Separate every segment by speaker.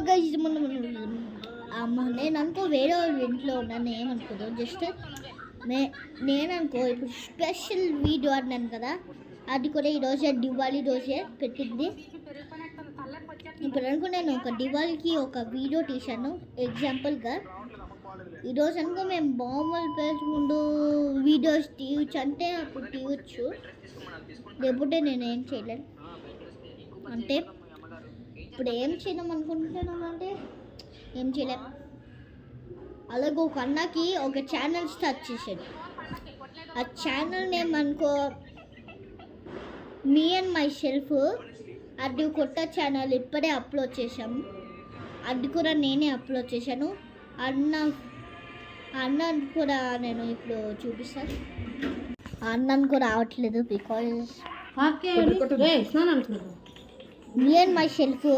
Speaker 1: Guys నేను అనుకో వేరే వాళ్ళ ఇంట్లో ఉన్నాను ఏమనుకోదు. జస్ట్ నేను అనుకో ఇప్పుడు స్పెషల్ వీడియో అన్నాను కదా, అది కూడా ఈరోజే దివాళీ రోజే పెట్టింది. ఇప్పుడు అనుకో నేను ఒక దివాళీకి ఒక వీడియో తీశాను ఎగ్జాంపుల్గా. ఈరోజు అనుకో మేము బాంబులు పేర్చుకుంటూ వీడియోస్ తీయచ్చు అంటే అప్పుడు తీయచ్చు, లేకపోతే నేను ఏం చేయలేను. అంటే ఇప్పుడు ఏం చేద్దాం అనుకుంటున్నామంటే ఏం చేయలేం. అలాగే ఒక అన్నకి ఒక ఛానల్ స్టార్ట్ చేశాడు. ఆ ఛానల్ నేమ్ అనుకో మీ అండ్ మై సెల్ఫ్. అది కొత్త ఛానల్ ఇప్పుడే అప్లోడ్ చేశాము. అది కూడా నేనే అప్లోడ్ చేశాను. అన్న కూడా నేను ఇప్పుడు చూపిస్తాను. అన్నను కూడా రావట్లేదు because me and my self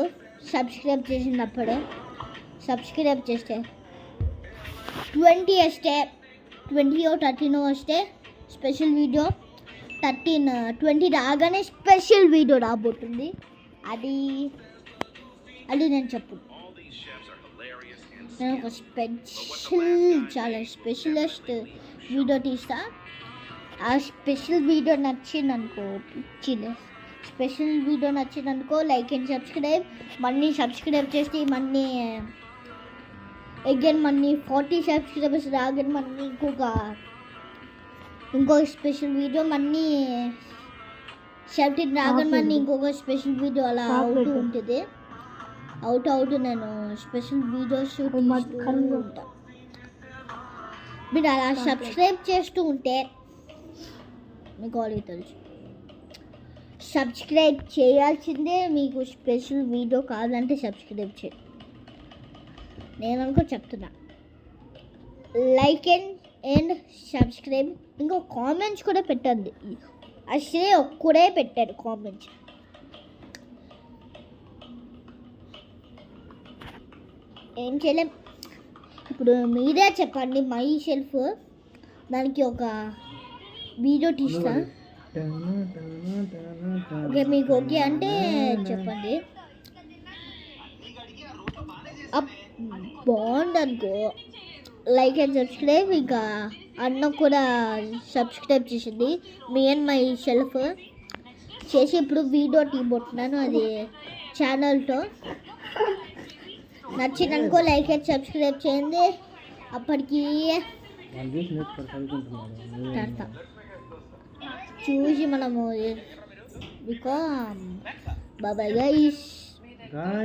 Speaker 1: subscribe చేసినప్పుడే సబ్స్క్రైబ్ చేస్తే 20 వస్తే 20 13 వస్తే స్పెషల్ వీడియో, 20 రాగానే స్పెషల్ వీడియో రాబోతుంది. అది నేను చెప్పు. నేను ఒక చాలా స్పెషలిస్ట్ వీడియో తీస్తా. ఆ స్పెషల్ వీడియో నచ్చిందనుకో స్పెషల్ వీడియో నచ్చిందనుకో లైక్ అండ్ సబ్స్క్రైబ్. మళ్ళీ సబ్స్క్రైబ్ చేస్తే మళ్ళీ అగైన్ మళ్ళీ 40 సబ్స్క్రైబర్స్ రాగానే మళ్ళీ ఇంకో స్పెషల్ వీడియో, మళ్ళీ 17 రాగానే మళ్ళీ ఇంకొక స్పెషల్ వీడియో అలా అవుతూ ఉంటుంది. అవుతూ నేను స్పెషల్ వీడియోస్ ఉంటా. మీరు అలా సబ్స్క్రైబ్ చేస్తూ ఉంటే మీకు ఆల్రెడీ తెలుసు సబ్స్క్రైబ్ చేయాల్సిందే. మీకు స్పెషల్ వీడియో కావాలంటే సబ్స్క్రైబ్ చేయండి. నేను అనుకో చెప్తున్నా లైక్ అండ్ సబ్స్క్రైబ్. ఇంకో కామెంట్స్ కూడా పెట్టండి. అసలే ఒక్కడే పెట్టారు కామెంట్స్. ఏం చేయలేం. ఇప్పుడు మీరే చెప్పండి. మై సెల్ఫ్ దానికి ఒక వీడియో తీస్తా. ఓకే మీకు ఓకే అంటే చెప్పండి. బాగుంది అనుకో లైక్ అండ్ సబ్స్క్రైబ్. ఇంకా అన్న కూడా సబ్స్క్రైబ్ చేసింది మీ అండ్ మై సెల్ఫ్ చేసి ఇప్పుడు వీడియో తీయబోతున్నాను. అది ఛానల్తో నచ్చిందనుకో లైక్ అండ్ సబ్స్క్రైబ్ చేయండి. అప్పటికి చూసి మనము బికామ్ బాబాయ్ గైస్.